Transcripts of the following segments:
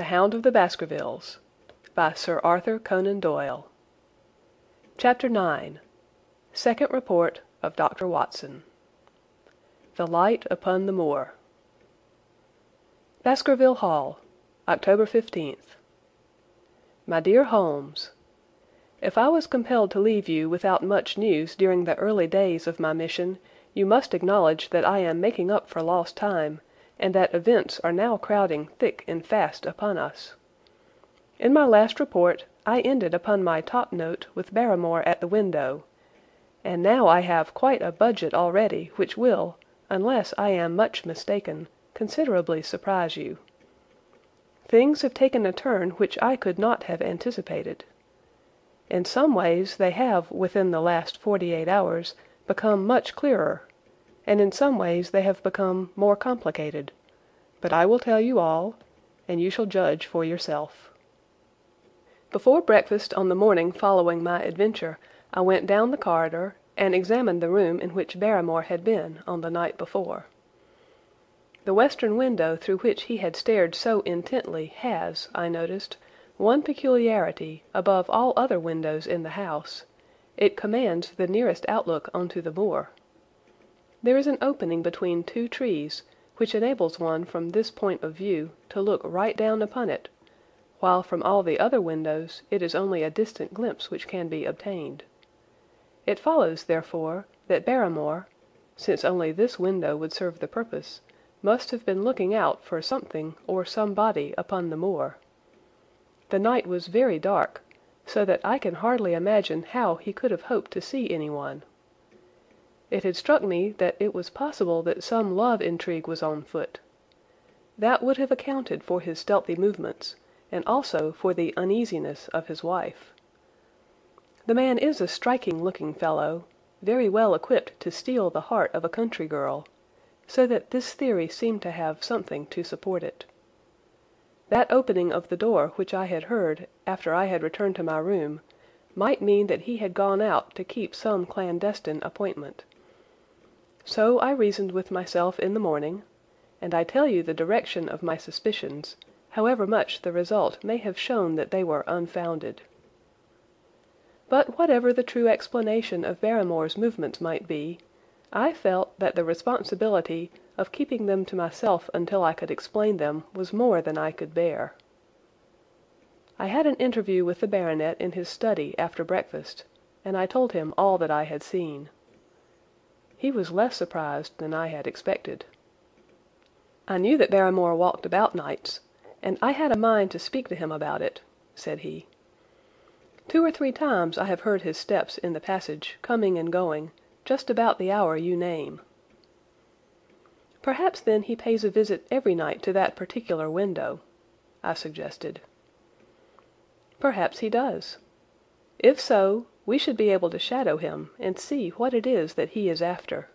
The Hound of the Baskervilles by Sir Arthur Conan Doyle. Chapter 9. Second Report of Dr. Watson. The Light upon the Moor. Baskerville Hall, October 15th. My dear Holmes, if I was compelled to leave you without much news during the early days of my mission, you must acknowledge that I am making up for lost time, and that events are now crowding thick and fast upon us. In my last report I ended upon my top note with Barrymore at the window, and now I have quite a budget already which will, unless I am much mistaken, considerably surprise you. Things have taken a turn which I could not have anticipated. In some ways they have, within the last 48 hours, become much clearer, and in some ways they have become more complicated. But I will tell you all, and you shall judge for yourself. Before breakfast on the morning following my adventure, I went down the corridor and examined the room in which Barrymore had been on the night before. The western window through which he had stared so intently has, I noticed, one peculiarity above all other windows in the house. It commands the nearest outlook onto the moor. There is an opening between two trees, which enables one from this point of view to look right down upon it, while from all the other windows it is only a distant glimpse which can be obtained. It follows, therefore, that Barrymore, since only this window would serve the purpose, must have been looking out for something or somebody upon the moor. The night was very dark, so that I can hardly imagine how he could have hoped to see anyone. It had struck me that it was possible that some love intrigue was on foot. That would have accounted for his stealthy movements, and also for the uneasiness of his wife. The man is a striking-looking fellow, very well equipped to steal the heart of a country girl, so that this theory seemed to have something to support it. That opening of the door which I had heard after I had returned to my room might mean that he had gone out to keep some clandestine appointment. So I reasoned with myself in the morning, and I tell you the direction of my suspicions, however much the result may have shown that they were unfounded. But whatever the true explanation of Barrymore's movements might be, I felt that the responsibility of keeping them to myself until I could explain them was more than I could bear. I had an interview with the baronet in his study after breakfast, and I told him all that I had seen. He was less surprised than I had expected. "I knew that Barrymore walked about nights, and I had a mind to speak to him about it," said he. "2 or 3 times I have heard his steps in the passage, coming and going, just about the hour you name." "Perhaps then he pays a visit every night to that particular window," I suggested. "Perhaps he does. If so, we should be able to shadow him and see what it is that he is after.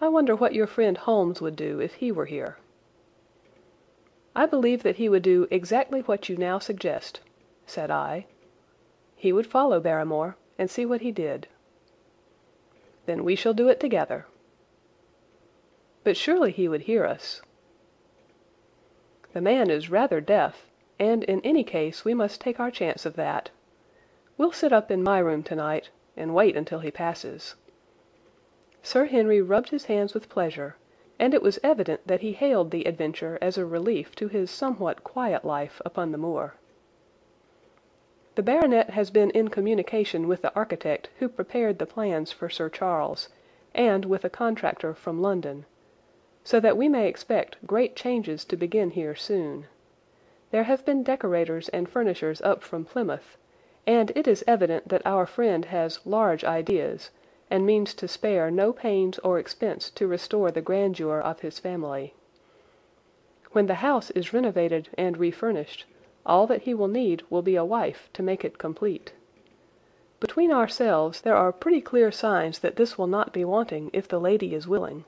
I wonder what your friend Holmes would do if he were here." "I believe that he would do exactly what you now suggest," said I. "He would follow Barrymore and see what he did." "Then we shall do it together." "But surely he would hear us." "The man is rather deaf, and in any case we must take our chance of that. We'll sit up in my room tonight, and wait until he passes." Sir Henry rubbed his hands with pleasure, and it was evident that he hailed the adventure as a relief to his somewhat quiet life upon the moor. "The baronet has been in communication with the architect who prepared the plans for Sir Charles, and with a contractor from London, so that we may expect great changes to begin here soon. There have been decorators and furnishers up from Plymouth, and it is evident that our friend has large ideas, and means to spare no pains or expense to restore the grandeur of his family. When the house is renovated and refurnished, all that he will need will be a wife to make it complete. Between ourselves, there are pretty clear signs that this will not be wanting if the lady is willing,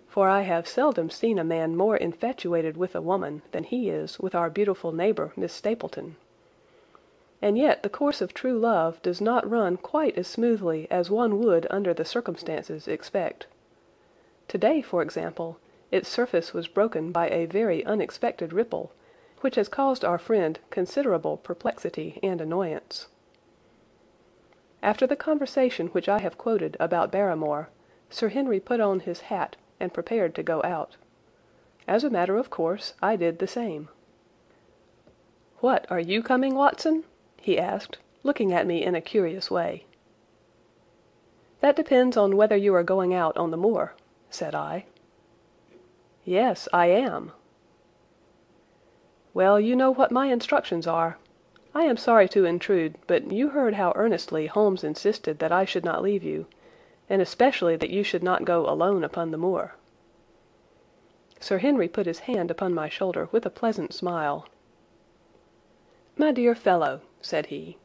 for I have seldom seen a man more infatuated with a woman than he is with our beautiful neighbour, Miss Stapleton. And yet the course of true love does not run quite as smoothly as one would under the circumstances expect. Today, for example, its surface was broken by a very unexpected ripple, which has caused our friend considerable perplexity and annoyance. After the conversation which I have quoted about Barrymore, Sir Henry put on his hat and prepared to go out. As a matter of course, I did the same. "What, are you coming, Watson?" he asked, looking at me in a curious way. "That depends on whether you are going out on the moor," said I. "Yes, I am." "Well, you know what my instructions are. I am sorry to intrude, but you heard how earnestly Holmes insisted that I should not leave you, and especially that you should not go alone upon the moor." Sir Henry put his hand upon my shoulder with a pleasant smile. "My dear fellow," said he,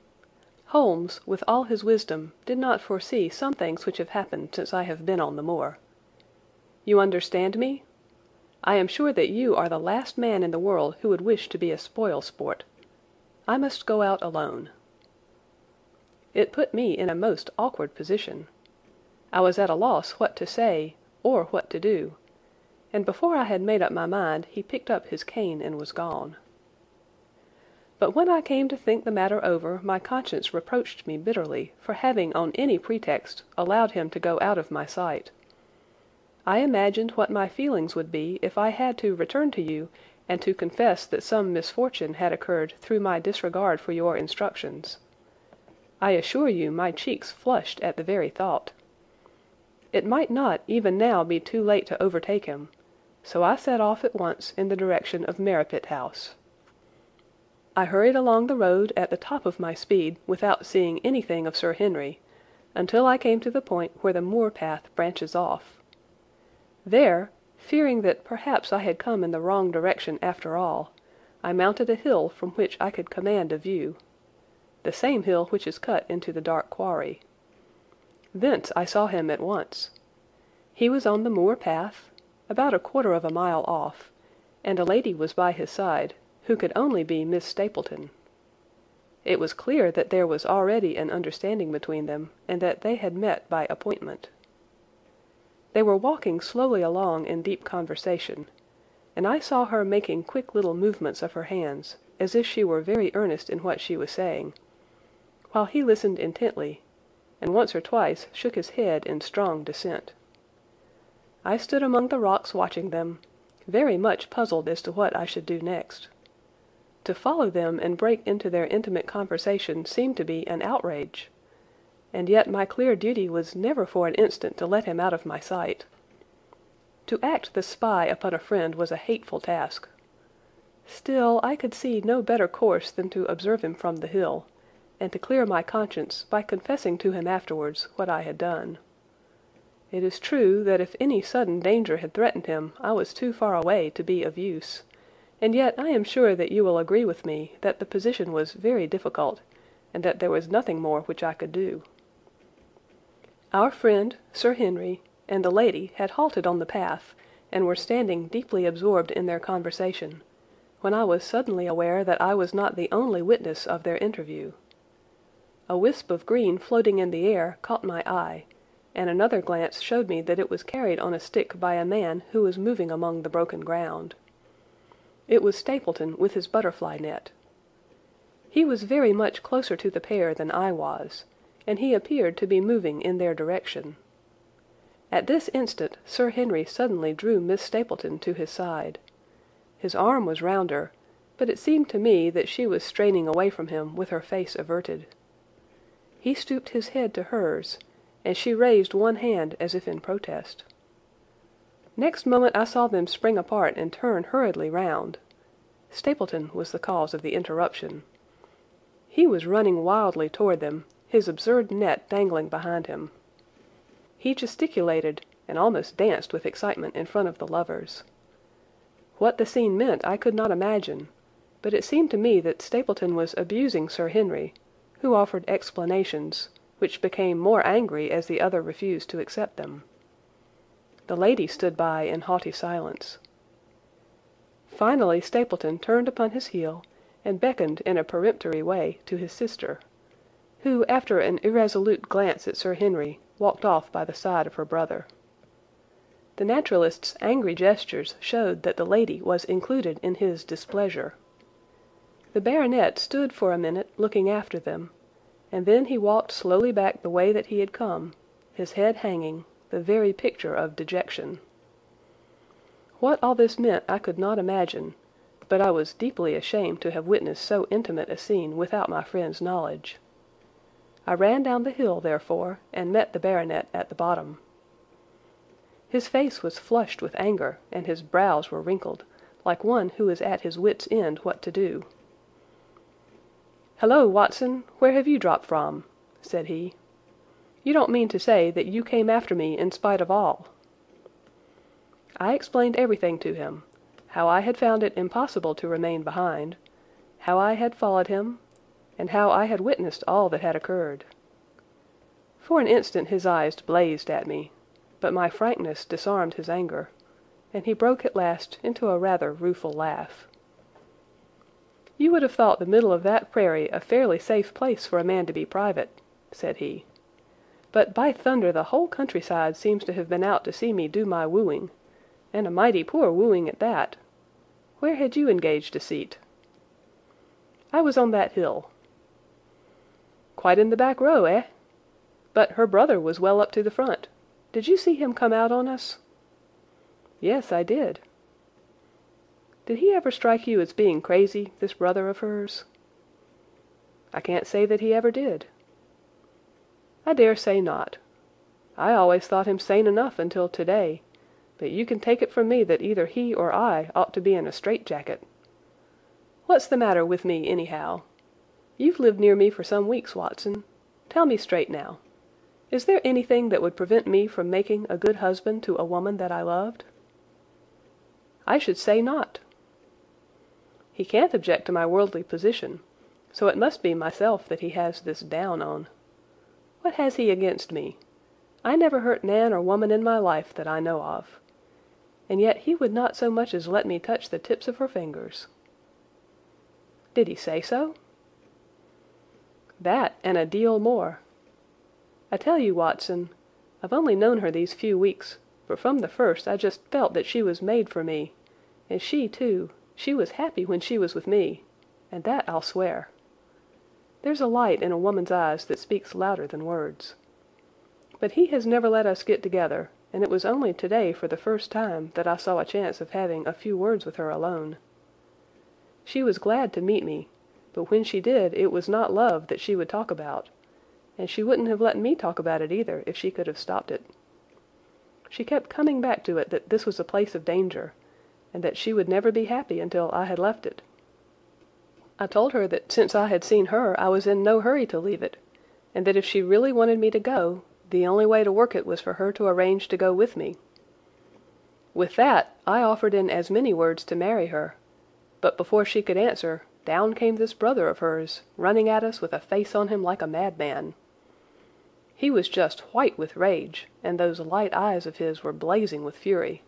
"Holmes, with all his wisdom, did not foresee some things which have happened since I have been on the moor. You understand me? I am sure that you are the last man in the world who would wish to be a spoil sport. I must go out alone." It put me in a most awkward position. I was at a loss what to say or what to do, and before I had made up my mind he picked up his cane and was gone. But when I came to think the matter over, my conscience reproached me bitterly for having on any pretext allowed him to go out of my sight. I imagined what my feelings would be if I had to return to you and to confess that some misfortune had occurred through my disregard for your instructions. I assure you my cheeks flushed at the very thought. It might not even now be too late to overtake him, so I set off at once in the direction of Merripit House. I hurried along the road at the top of my speed without seeing anything of Sir Henry, until I came to the point where the moor path branches off. There, fearing that perhaps I had come in the wrong direction after all, I mounted a hill from which I could command a view, the same hill which is cut into the dark quarry. Thence I saw him at once. He was on the moor path, about a quarter of a mile off, and a lady was by his side, who could only be Miss Stapleton. It was clear that there was already an understanding between them, and that they had met by appointment. They were walking slowly along in deep conversation, and I saw her making quick little movements of her hands, as if she were very earnest in what she was saying, while he listened intently, and once or twice shook his head in strong dissent. I stood among the rocks watching them, very much puzzled as to what I should do next. To follow them and break into their intimate conversation seemed to be an outrage, and yet my clear duty was never for an instant to let him out of my sight. To act the spy upon a friend was a hateful task. Still, I could see no better course than to observe him from the hill, and to clear my conscience by confessing to him afterwards what I had done. It is true that if any sudden danger had threatened him I was too far away to be of use, and yet I am sure that you will agree with me that the position was very difficult, and that there was nothing more which I could do. Our friend, Sir Henry, and the lady had halted on the path, and were standing deeply absorbed in their conversation, when I was suddenly aware that I was not the only witness of their interview. A wisp of green floating in the air caught my eye, and another glance showed me that it was carried on a stick by a man who was moving among the broken ground. It was Stapleton with his butterfly net. He was very much closer to the pair than I was, and he appeared to be moving in their direction. At this instant Sir Henry suddenly drew Miss Stapleton to his side. His arm was round her, but it seemed to me that she was straining away from him with her face averted. He stooped his head to hers, and she raised one hand as if in protest. Next moment I saw them spring apart and turn hurriedly round. Stapleton was the cause of the interruption. He was running wildly toward them, his absurd net dangling behind him. He gesticulated and almost danced with excitement in front of the lovers. What the scene meant I could not imagine, but it seemed to me that Stapleton was abusing Sir Henry, who offered explanations, which became more angry as the other refused to accept them. The lady stood by in haughty silence. Finally Stapleton turned upon his heel and beckoned in a peremptory way to his sister, who, after an irresolute glance at Sir Henry, walked off by the side of her brother. The naturalist's angry gestures showed that the lady was included in his displeasure. The baronet stood for a minute looking after them, and then he walked slowly back the way that he had come, his head hanging, the very picture of dejection. What all this meant I could not imagine, but I was deeply ashamed to have witnessed so intimate a scene without my friend's knowledge. I ran down the hill, therefore, and met the baronet at the bottom. His face was flushed with anger, and his brows were wrinkled, like one who is at his wits' end what to do. "Hello, Watson, where have you dropped from?" said he. "You don't mean to say that you came after me in spite of all?" I explained everything to him, how I had found it impossible to remain behind, how I had followed him, and how I had witnessed all that had occurred. For an instant his eyes blazed at me, but my frankness disarmed his anger, and he broke at last into a rather rueful laugh. "You would have thought the middle of that prairie a fairly safe place for a man to be private," said he. "But by thunder the whole countryside seems to have been out to see me do my wooing, and a mighty poor wooing at that. Where had you engaged a seat?" "I was on that hill." "Quite in the back row, eh? But her brother was well up to the front. Did you see him come out on us?" "Yes, I did." "Did he ever strike you as being crazy, this brother of hers?" "I can't say that he ever did." "I dare say not. I always thought him sane enough until to-day, but you can take it from me that either he or I ought to be in a straitjacket. What's the matter with me, anyhow? You've lived near me for some weeks, Watson. Tell me straight now. Is there anything that would prevent me from making a good husband to a woman that I loved?" "I should say not." "He can't object to my worldly position, so it must be myself that he has this down on. What has he against me? I never hurt man or woman in my life that I know of. And yet he would not so much as let me touch the tips of her fingers." "Did he say so?" "That, and a deal more. I tell you, Watson, I've only known her these few weeks, but from the first I just felt that she was made for me, and she, too, she was happy when she was with me, and that I'll swear. There's a light in a woman's eyes that speaks louder than words. But he has never let us get together, and it was only today for the first time that I saw a chance of having a few words with her alone. She was glad to meet me, but when she did it was not love that she would talk about, and she wouldn't have let me talk about it either if she could have stopped it. She kept coming back to it that this was a place of danger, and that she would never be happy until I had left it. I told her that since I had seen her I was in no hurry to leave it, and that if she really wanted me to go, the only way to work it was for her to arrange to go with me. With that I offered in as many words to marry her, but before she could answer, down came this brother of hers, running at us with a face on him like a madman. He was just white with rage, and those light eyes of his were blazing with fury.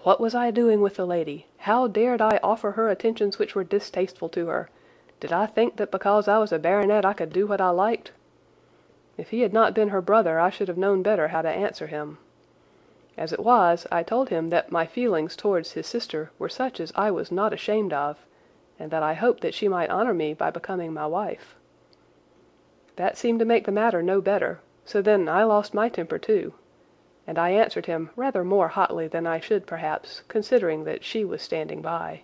What was I doing with the lady? How dared I offer her attentions which were distasteful to her? Did I think that because I was a baronet I could do what I liked? If he had not been her brother I should have known better how to answer him. As it was, I told him that my feelings towards his sister were such as I was not ashamed of, and that I hoped that she might honor me by becoming my wife. That seemed to make the matter no better, so then I lost my temper too, and I answered him rather more hotly than I should perhaps, considering that she was standing by.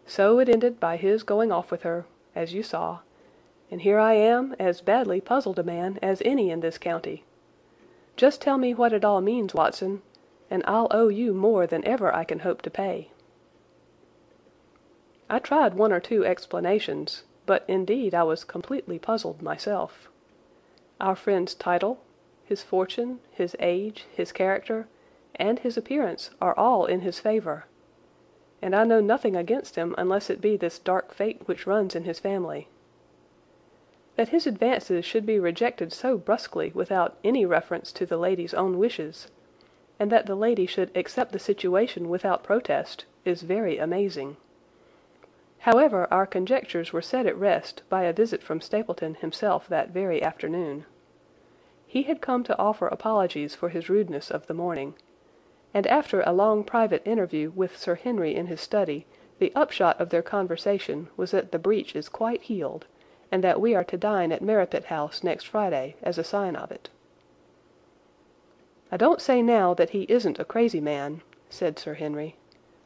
So it ended by his going off with her, as you saw, and here I am, as badly puzzled a man as any in this county. Just tell me what it all means, Watson, and I'll owe you more than ever I can hope to pay." I tried one or two explanations, but indeed I was completely puzzled myself. Our friend's title, his fortune, his age, his character, and his appearance are all in his favour, and I know nothing against him unless it be this dark fate which runs in his family. That his advances should be rejected so brusquely without any reference to the lady's own wishes, and that the lady should accept the situation without protest, is very amazing. However, our conjectures were set at rest by a visit from Stapleton himself that very afternoon. He had come to offer apologies for his rudeness of the morning, and after a long private interview with Sir Henry in his study, The upshot of their conversation was that the breach is quite healed, and that we are to dine at Merripit House next Friday as a sign of it. "I don't say now that he isn't a crazy man," said Sir Henry.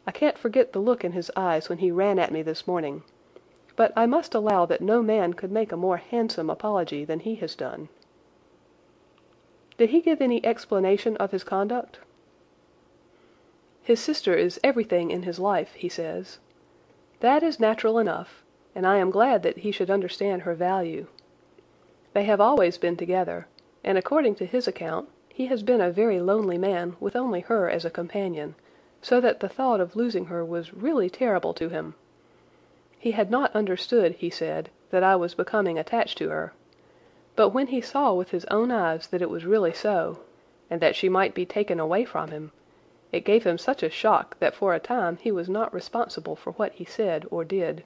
"I can't forget the look in his eyes when he ran at me this morning. But I must allow that no man could make a more handsome apology than he has done." "Did he give any explanation of his conduct?" "His sister is everything in his life, he says. That is natural enough, and I am glad that he should understand her value. They have always been together, and according to his account, he has been a very lonely man with only her as a companion, so that the thought of losing her was really terrible to him. He had not understood, he said, that I was becoming attached to her, but when he saw with his own eyes that it was really so, and that she might be taken away from him, it gave him such a shock that for a time he was not responsible for what he said or did.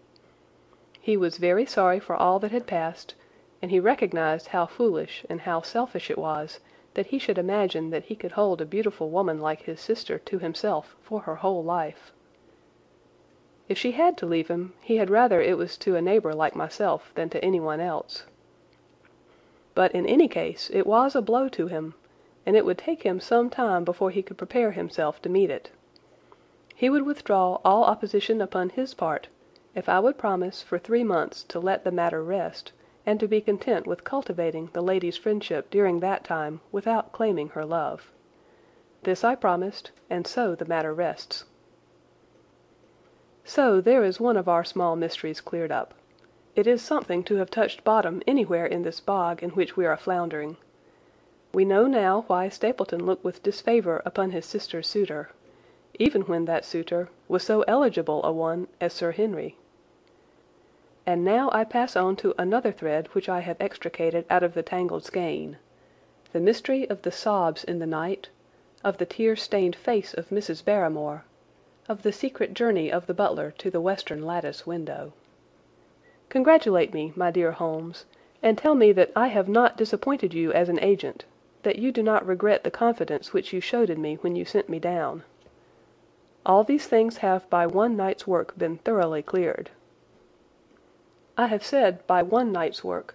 He was very sorry for all that had passed, and he recognized how foolish and how selfish it was that he should imagine that he could hold a beautiful woman like his sister to himself for her whole life. If she had to leave him, he had rather it was to a neighbor like myself than to anyone else. But in any case it was a blow to him, and it would take him some time before he could prepare himself to meet it. He would withdraw all opposition upon his part, if I would promise for 3 months to let the matter rest, and to be content with cultivating the lady's friendship during that time without claiming her love. This I promised, and so the matter rests. So there is one of our small mysteries cleared up. It is something to have touched bottom anywhere in this bog in which we are floundering. We know now why Stapleton looked with disfavour upon his sister's suitor, even when that suitor was so eligible a one as Sir Henry. And now I pass on to another thread which I have extricated out of the tangled skein, the mystery of the sobs in the night, of the tear-stained face of Mrs. Barrymore, of the secret journey of the butler to the western lattice window. Congratulate me, my dear Holmes, and tell me that I have not disappointed you as an agent, that you do not regret the confidence which you showed in me when you sent me down. All these things have by one night's work been thoroughly cleared. I have said by one night's work,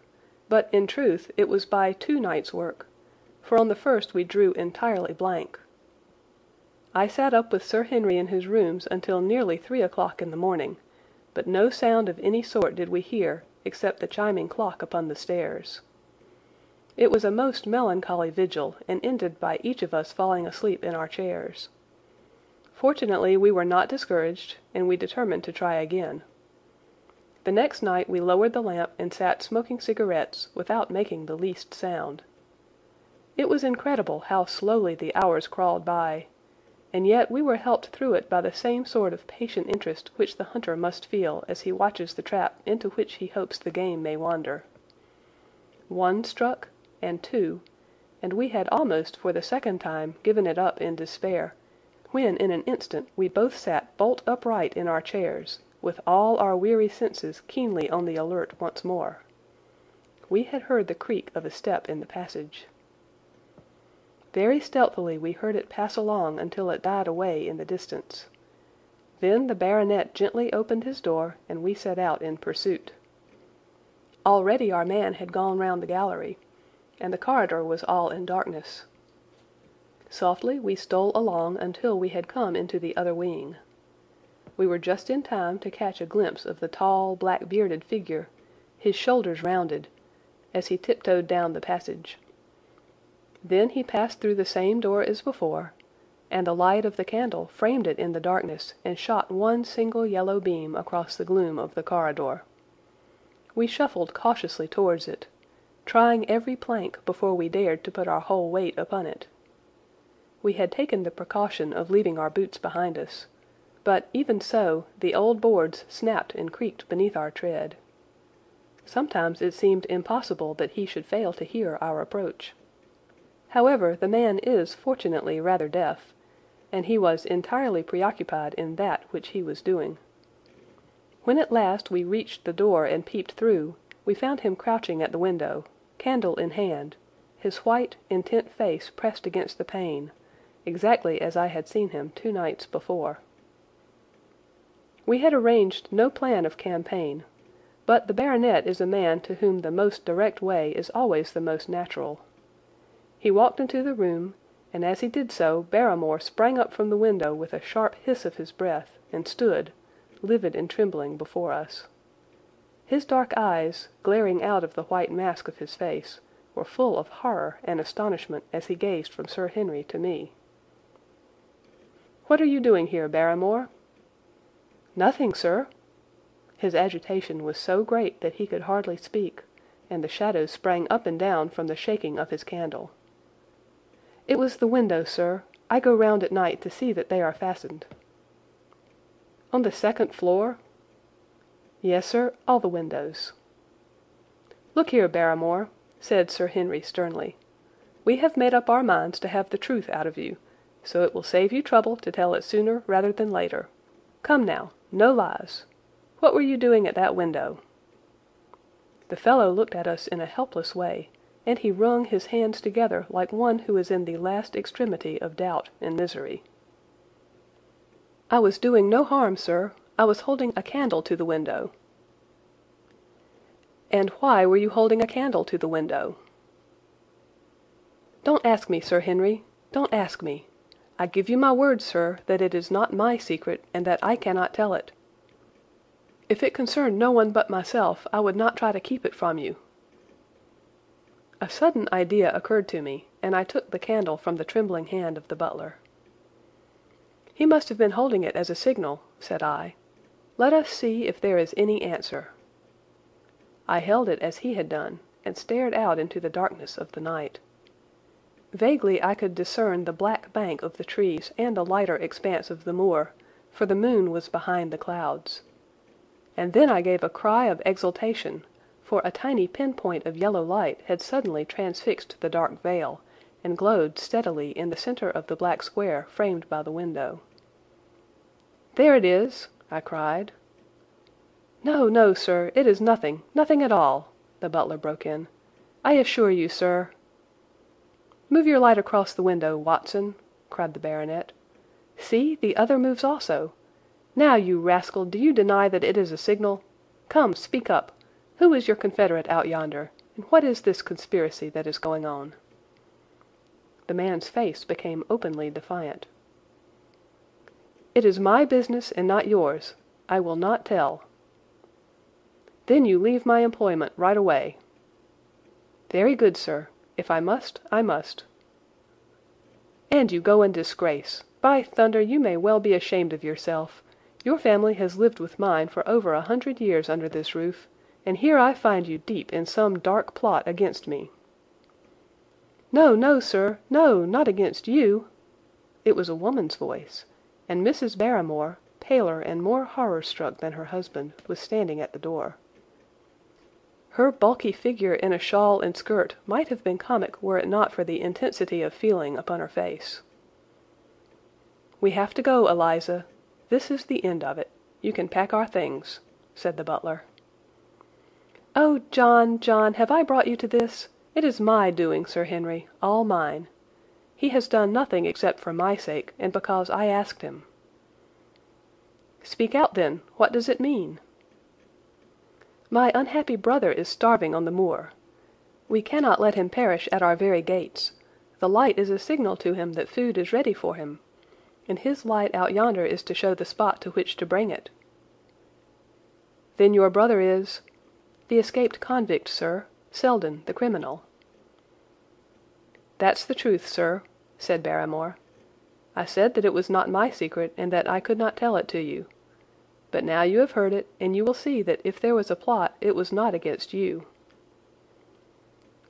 but in truth it was by 2 nights' work, for on the first we drew entirely blank. I sat up with Sir Henry in his rooms until nearly 3 o'clock in the morning, but no sound of any sort did we hear except the chiming clock upon the stairs. It was a most melancholy vigil, and ended by each of us falling asleep in our chairs. Fortunately we were not discouraged, and we determined to try again. The next night we lowered the lamp and sat smoking cigarettes without making the least sound. It was incredible how slowly the hours crawled by, and yet we were helped through it by the same sort of patient interest which the hunter must feel as he watches the trap into which he hopes the game may wander. 1 struck, and 2, and we had almost for the second time given it up in despair, when in an instant we both sat bolt upright in our chairs, with all our weary senses keenly on the alert once more. We had heard the creak of a step in the passage. Very stealthily we heard it pass along until it died away in the distance. Then the baronet gently opened his door, and we set out in pursuit. Already our man had gone round the gallery, and the corridor was all in darkness. Softly we stole along until we had come into the other wing. We were just in time to catch a glimpse of the tall, black-bearded figure, his shoulders rounded, as he tiptoed down the passage. Then he passed through the same door as before, and the light of the candle framed it in the darkness and shot one single yellow beam across the gloom of the corridor. We shuffled cautiously towards it, trying every plank before we dared to put our whole weight upon it. We had taken the precaution of leaving our boots behind us, but even so the old boards snapped and creaked beneath our tread. Sometimes it seemed impossible that he should fail to hear our approach. However, the man is fortunately rather deaf, and he was entirely preoccupied in that which he was doing. When at last we reached the door and peeped through, we found him crouching at the window, candle in hand, his white, intent face pressed against the pane, exactly as I had seen him 2 nights before. We had arranged no plan of campaign, but the baronet is a man to whom the most direct way is always the most natural. He walked into the room, and as he did so Barrymore sprang up from the window with a sharp hiss of his breath, and stood, livid and trembling, before us. His dark eyes, glaring out of the white mask of his face, were full of horror and astonishment as he gazed from Sir Henry to me. "What are you doing here, Barrymore?" "Nothing, sir." His agitation was so great that he could hardly speak, and the shadows sprang up and down from the shaking of his candle. "It was the window, sir. I go round at night to see that they are fastened." "On the second floor?" "Yes, sir, all the windows." "Look here, Barrymore," said Sir Henry sternly. "We have made up our minds to have the truth out of you, so it will save you trouble to tell it sooner rather than later. Come now, no lies. What were you doing at that window?" The fellow looked at us in a helpless way, and he wrung his hands together like one who is in the last extremity of doubt and misery. "I was doing no harm, sir. I was holding a candle to the window." "And why were you holding a candle to the window?" "Don't ask me, Sir Henry. Don't ask me. I give you my word, sir, that it is not my secret, and that I cannot tell it. If it concerned no one but myself, I would not try to keep it from you." A sudden idea occurred to me, and I took the candle from the trembling hand of the butler. "He must have been holding it as a signal," said I. "Let us see if there is any answer." I held it as he had done, and stared out into the darkness of the night. Vaguely I could discern the black bank of the trees and the lighter expanse of the moor, for the moon was behind the clouds. And then I gave a cry of exultation, for a tiny pinpoint of yellow light had suddenly transfixed the dark veil, and glowed steadily in the centre of the black square framed by the window. "There it is!" I cried. "No, no, sir, it is nothing, nothing at all," the butler broke in. "I assure you, sir—" "Move your light across the window, Watson," cried the baronet. "See, the other moves also. Now, you rascal, do you deny that it is a signal? Come, speak up. Who is your confederate out yonder, and what is this conspiracy that is going on?" The man's face became openly defiant. "It is my business and not yours. I will not tell." "Then you leave my employment right away." "Very good, sir. If I must, I must." "And you go in disgrace. By thunder, you may well be ashamed of yourself. Your family has lived with mine for over 100 years under this roof, and here I find you deep in some dark plot against me." "No, no, sir, no, not against you." It was a woman's voice, and Mrs. Barrymore, paler and more horror-struck than her husband, was standing at the door. Her bulky figure in a shawl and skirt might have been comic were it not for the intensity of feeling upon her face. "We have to go, Eliza. This is the end of it. You can pack our things," said the butler. "Oh, John, John, have I brought you to this? It is my doing, Sir Henry, all mine. He has done nothing except for my sake, and because I asked him." "Speak out, then. What does it mean?" "My unhappy brother is starving on the moor. We cannot let him perish at our very gates. The light is a signal to him that food is ready for him, and his light out yonder is to show the spot to which to bring it." "Then your brother is—" "The escaped convict, sir. Selden, the criminal." "That's the truth, sir," said Barrymore. "I said that it was not my secret, and that I could not tell it to you. But now you have heard it, and you will see that if there was a plot, it was not against you."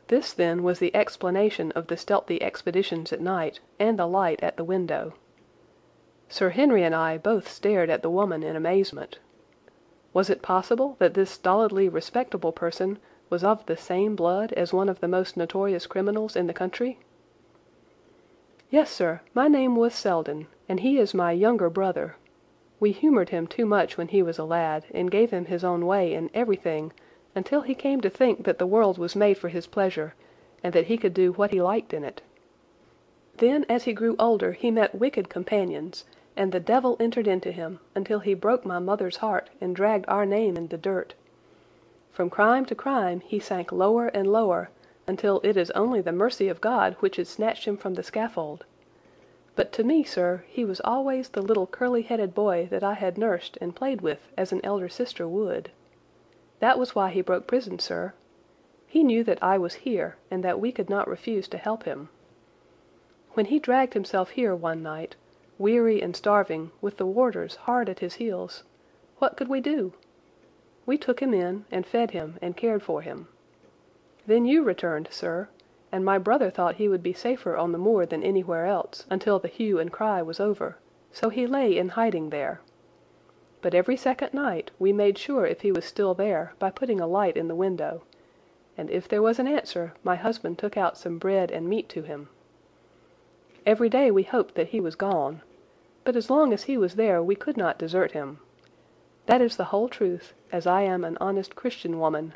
This, then, was the explanation of the stealthy expeditions at night, and the light at the window. Sir Henry and I both stared at the woman in amazement. Was it possible that this stolidly respectable person was of the same blood as one of the most notorious criminals in the country? "Yes, sir, my name was Selden, and he is my younger brother. We humoured him too much when he was a lad, and gave him his own way in everything until he came to think that the world was made for his pleasure, and that he could do what he liked in it. Then as he grew older he met wicked companions, and the devil entered into him until he broke my mother's heart and dragged our name in the dirt. From crime to crime he sank lower and lower, until it is only the mercy of God which has snatched him from the scaffold. But to me, sir, he was always the little curly-headed boy that I had nursed and played with as an elder sister would. That was why he broke prison, sir. He knew that I was here, and that we could not refuse to help him. When he dragged himself here one night, weary and starving, with the warders hard at his heels, what could we do? We took him in, and fed him, and cared for him. Then you returned, sir, and my brother thought he would be safer on the moor than anywhere else, until the hue and cry was over, so he lay in hiding there. But every second night we made sure if he was still there by putting a light in the window, and if there was an answer, my husband took out some bread and meat to him. Every day we hoped that he was gone, but as long as he was there we could not desert him. That is the whole truth, as I am an honest Christian woman,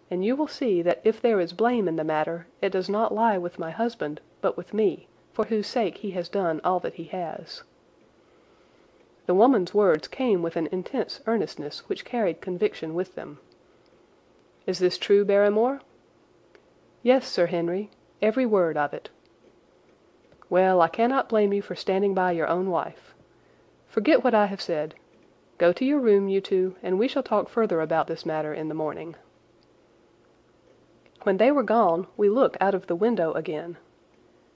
and you will see that if there is blame in the matter, it does not lie with my husband, but with me, for whose sake he has done all that he has." The woman's words came with an intense earnestness which carried conviction with them. "Is this true, Barrymore?" "Yes, Sir Henry, every word of it." "Well, I cannot blame you for standing by your own wife. Forget what I have said. Go to your room, you two, and we shall talk further about this matter in the morning." When they were gone, we looked out of the window again.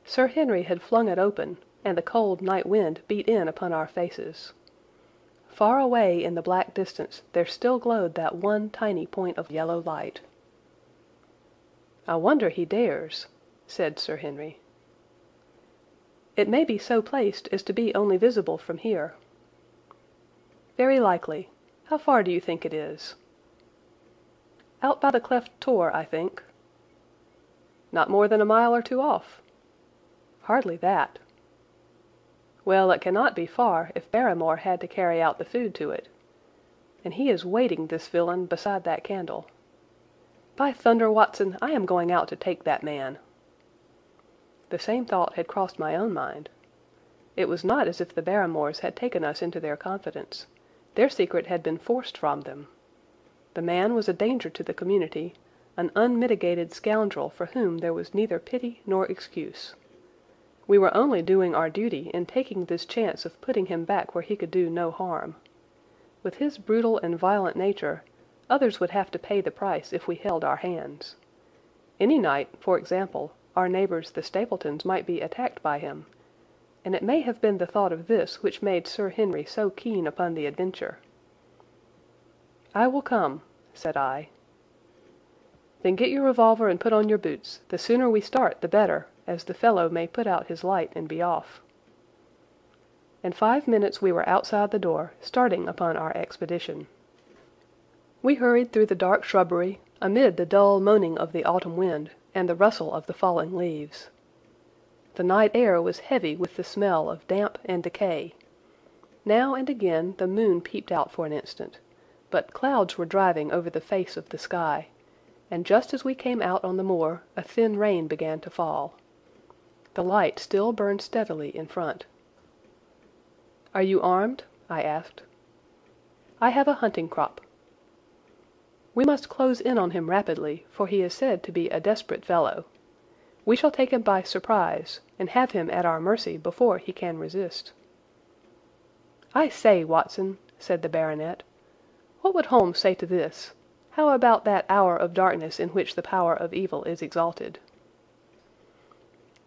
Sir Henry had flung it open, and the cold night wind beat in upon our faces. Far away in the black distance there still glowed that one tiny point of yellow light. "I wonder he dares," said Sir Henry. "It may be so placed as to be only visible from here." "Very likely. How far do you think it is?" "Out by the cleft tor, I think." "Not more than a mile or two off." "Hardly that." "Well, it cannot be far if Barrymore had to carry out the food to it. And he is waiting, this villain, beside that candle. By thunder, Watson, I am going out to take that man." The same thought had crossed my own mind. It was not as if the Barrymores had taken us into their confidence. Their secret had been forced from them. The man was a danger to the community, an unmitigated scoundrel for whom there was neither pity nor excuse. We were only doing our duty in taking this chance of putting him back where he could do no harm. With his brutal and violent nature, others would have to pay the price if we held our hands. Any night, for example, our neighbours the Stapletons might be attacked by him, and it may have been the thought of this which made Sir Henry so keen upon the adventure. "I will come," said I. "Then get your revolver and put on your boots. The sooner we start the better, as the fellow may put out his light and be off." In 5 minutes we were outside the door, starting upon our expedition. We hurried through the dark shrubbery, amid the dull moaning of the autumn wind and the rustle of the falling leaves. The night air was heavy with the smell of damp and decay. Now and again the moon peeped out for an instant, but clouds were driving over the face of the sky, and just as we came out on the moor a thin rain began to fall. The light still burned steadily in front. "Are you armed?" I asked. "I have a hunting crop." "We must close in on him rapidly, for he is said to be a desperate fellow. We shall take him by surprise, and have him at our mercy before he can resist." "I say, Watson," said the baronet, "what would Holmes say to this? How about that hour of darkness in which the power of evil is exalted?"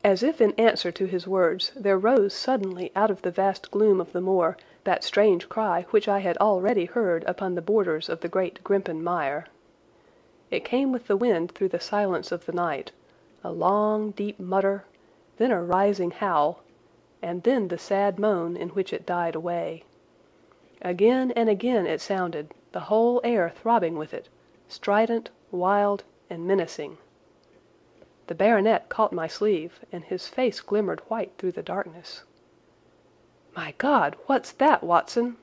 As if in answer to his words, there rose suddenly out of the vast gloom of the moor that strange cry which I had already heard upon the borders of the great Grimpen Mire. It came with the wind through the silence of the night, a long, deep mutter, then a rising howl, and then the sad moan in which it died away. Again and again it sounded, the whole air throbbing with it, strident, wild, and menacing. The baronet caught my sleeve, and his face glimmered white through the darkness. "My God, what's that, Watson?"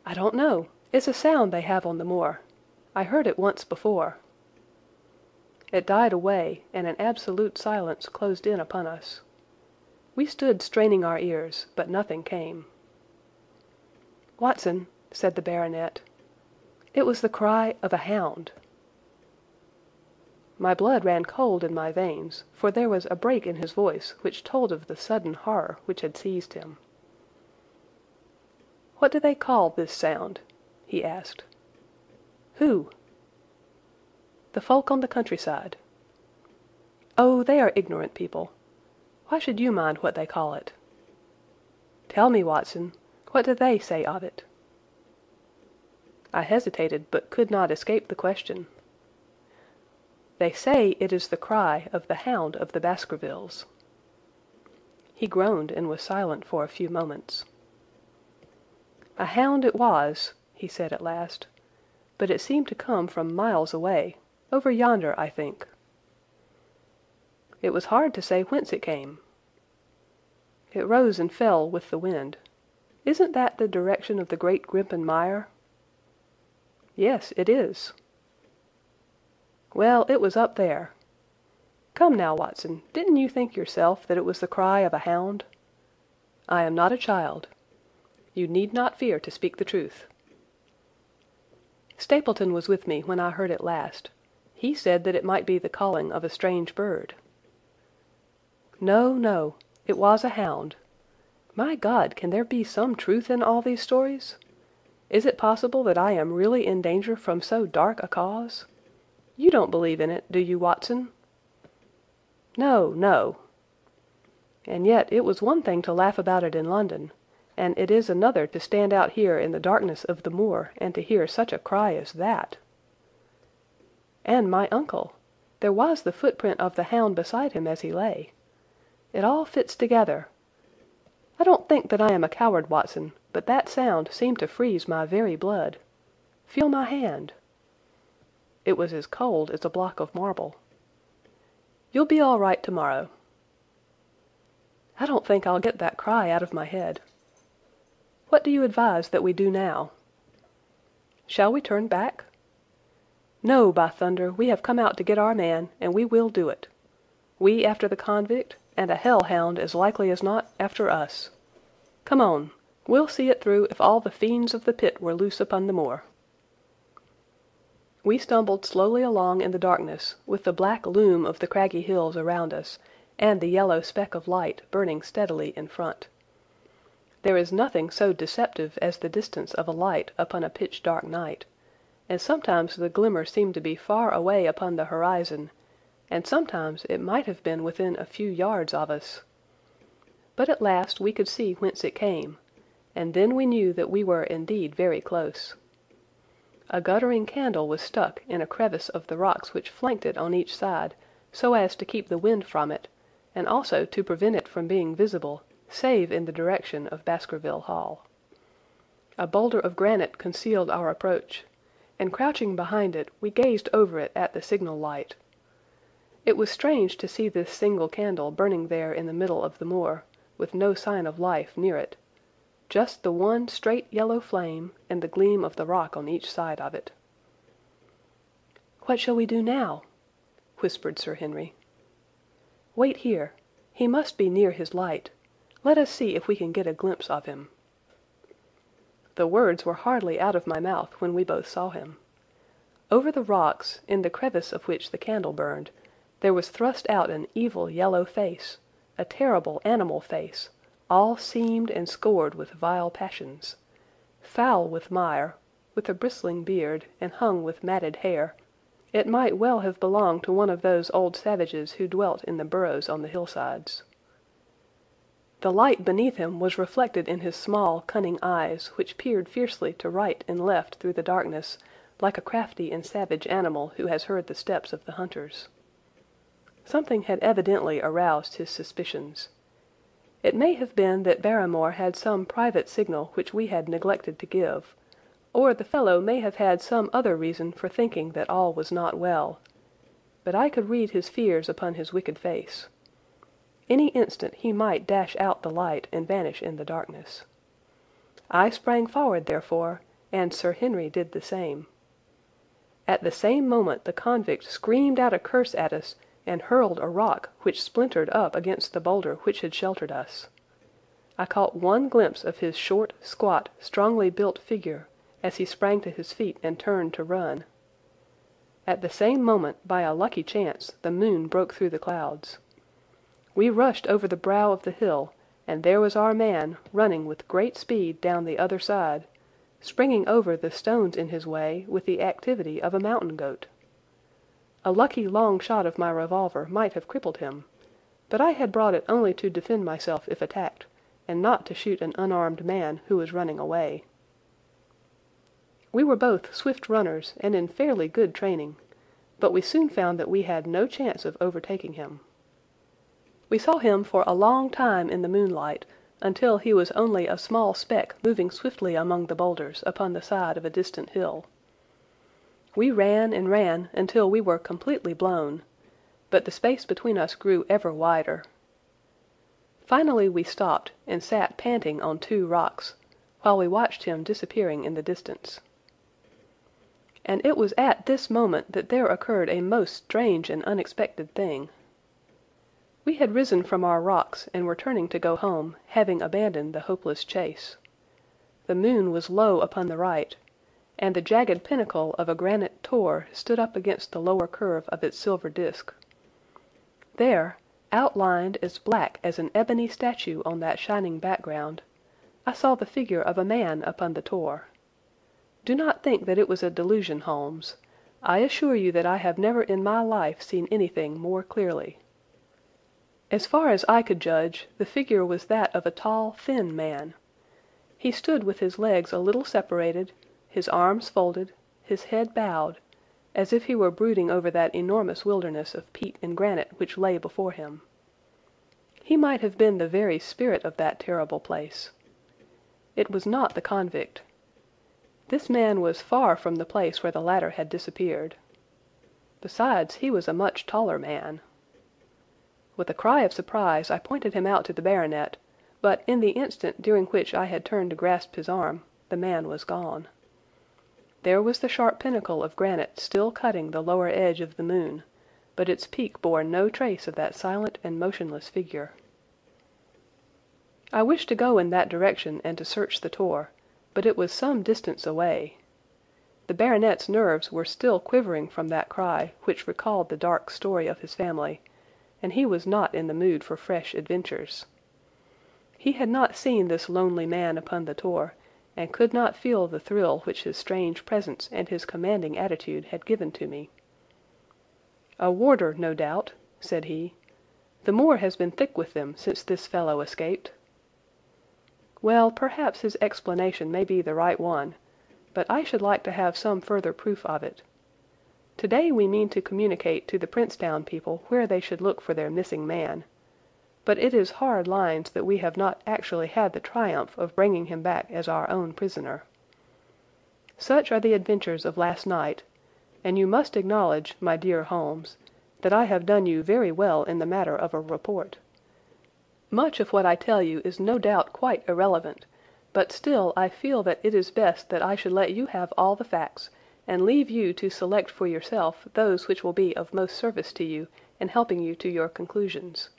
"I don't know. It's a sound they have on the moor. I heard it once before." It died away, and an absolute silence closed in upon us. We stood straining our ears, but nothing came. "Watson," said the baronet, "it was the cry of a hound." My blood ran cold in my veins, for there was a break in his voice which told of the sudden horror which had seized him. "What do they call this sound?" he asked. "Who?" "The folk on the countryside." "Oh, they are ignorant people. Why should you mind what they call it?" "Tell me, Watson, what do they say of it?" I hesitated, but could not escape the question. "They say it is the cry of the hound of the Baskervilles." He groaned and was silent for a few moments. "A hound it was," he said at last, "but it seemed to come from miles away, over yonder, I think." "It was hard to say whence it came." "It rose and fell with the wind. Isn't that the direction of the Great Grimpen Mire?" "Yes, it is." "Well, it was up there. Come now, Watson, didn't you think yourself that it was the cry of a hound? I am not a child. You need not fear to speak the truth." "Stapleton was with me when I heard it last. He said that it might be the calling of a strange bird." "No, no, it was a hound. My God, can there be some truth in all these stories? Is it possible that I am really in danger from so dark a cause? You don't believe in it, do you, Watson?" "No, no." "And yet it was one thing to laugh about it in London, and it is another to stand out here in the darkness of the moor and to hear such a cry as that." "And my uncle. There was the footprint of the hound beside him as he lay. It all fits together. I don't think that I am a coward, Watson, but that sound seemed to freeze my very blood. Feel my hand." It was as cold as a block of marble. "You'll be all right tomorrow." "I don't think I'll get that cry out of my head. What do you advise that we do now?" "Shall we turn back?" "No, by thunder, we have come out to get our man, and we will do it. We after the convict, and a hell-hound as likely as not after us. Come on, we'll see it through if all the fiends of the pit were loose upon the moor." We stumbled slowly along in the darkness, with the black loom of the craggy hills around us, and the yellow speck of light burning steadily in front. There is nothing so deceptive as the distance of a light upon a pitch-dark night, and sometimes the glimmer seemed to be far away upon the horizon, and sometimes it might have been within a few yards of us. But at last we could see whence it came, and then we knew that we were indeed very close. A guttering candle was stuck in a crevice of the rocks which flanked it on each side, so as to keep the wind from it, and also to prevent it from being visible, save in the direction of Baskerville Hall. A boulder of granite concealed our approach, and crouching behind it, we gazed over it at the signal light. It was strange to see this single candle burning there in the middle of the moor, with no sign of life near it, just the one straight yellow flame and the gleam of the rock on each side of it. "What shall we do now?" whispered Sir Henry. "Wait here. He must be near his light. Let us see if we can get a glimpse of him." The words were hardly out of my mouth when we both saw him. Over the rocks, in the crevice of which the candle burned, there was thrust out an evil yellow face, a terrible animal face, all seamed and scored with vile passions. Foul with mire, with a bristling beard, and hung with matted hair, it might well have belonged to one of those old savages who dwelt in the burrows on the hillsides. The light beneath him was reflected in his small, cunning eyes, which peered fiercely to right and left through the darkness, like a crafty and savage animal who has heard the steps of the hunters. Something had evidently aroused his suspicions. It may have been that Barrymore had some private signal which we had neglected to give, or the fellow may have had some other reason for thinking that all was not well, but I could read his fears upon his wicked face. Any instant he might dash out the light and vanish in the darkness. I sprang forward, therefore, and Sir Henry did the same. At the same moment the convict screamed out a curse at us, and hurled a rock which splintered up against the boulder which had sheltered us. I caught one glimpse of his short, squat, strongly built figure as he sprang to his feet and turned to run. At the same moment, by a lucky chance, the moon broke through the clouds. We rushed over the brow of the hill, and there was our man, running with great speed down the other side, springing over the stones in his way with the activity of a mountain goat. A lucky long shot of my revolver might have crippled him, but I had brought it only to defend myself if attacked, and not to shoot an unarmed man who was running away. We were both swift runners and in fairly good training, but we soon found that we had no chance of overtaking him. We saw him for a long time in the moonlight, until he was only a small speck moving swiftly among the boulders upon the side of a distant hill. We ran and ran until we were completely blown, but the space between us grew ever wider. Finally we stopped and sat panting on two rocks, while we watched him disappearing in the distance. And it was at this moment that there occurred a most strange and unexpected thing. We had risen from our rocks and were turning to go home, having abandoned the hopeless chase. The moon was low upon the right, and the jagged pinnacle of a granite tor stood up against the lower curve of its silver disk. There, outlined as black as an ebony statue on that shining background, I saw the figure of a man upon the tor. Do not think that it was a delusion, Holmes. I assure you that I have never in my life seen anything more clearly. As far as I could judge, the figure was that of a tall, thin man. He stood with his legs a little separated, his arms folded, his head bowed, as if he were brooding over that enormous wilderness of peat and granite which lay before him. He might have been the very spirit of that terrible place. It was not the convict. This man was far from the place where the latter had disappeared. Besides, he was a much taller man. With a cry of surprise I pointed him out to the baronet, but in the instant during which I had turned to grasp his arm, the man was gone. There was the sharp pinnacle of granite still cutting the lower edge of the moon, but its peak bore no trace of that silent and motionless figure. I wished to go in that direction and to search the tor, but it was some distance away. The baronet's nerves were still quivering from that cry which recalled the dark story of his family, and he was not in the mood for fresh adventures. He had not seen this lonely man upon the tor, and could not feel the thrill which his strange presence and his commanding attitude had given to me. "A warder, no doubt," said he. "The moor has been thick with them since this fellow escaped." Well, perhaps his explanation may be the right one, but I should like to have some further proof of it. Today we mean to communicate to the Princetown people where they should look for their missing man, but it is hard lines that we have not actually had the triumph of bringing him back as our own prisoner. Such are the adventures of last night, and you must acknowledge, my dear Holmes, that I have done you very well in the matter of a report. Much of what I tell you is no doubt quite irrelevant, but still I feel that it is best that I should let you have all the facts, and leave you to select for yourself those which will be of most service to you in helping you to your conclusions.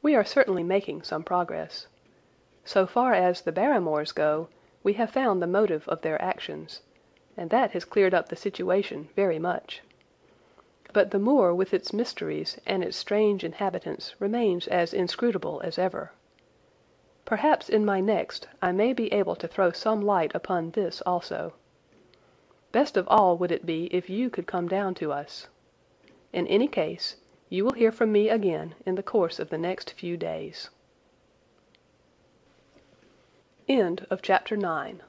We are certainly making some progress. So far as the Barrymores go, we have found the motive of their actions, and that has cleared up the situation very much. But the moor with its mysteries and its strange inhabitants remains as inscrutable as ever. Perhaps in my next I may be able to throw some light upon this also. Best of all would it be if you could come down to us. In any case, you will hear from me again in the course of the next few days. End of Chapter 9.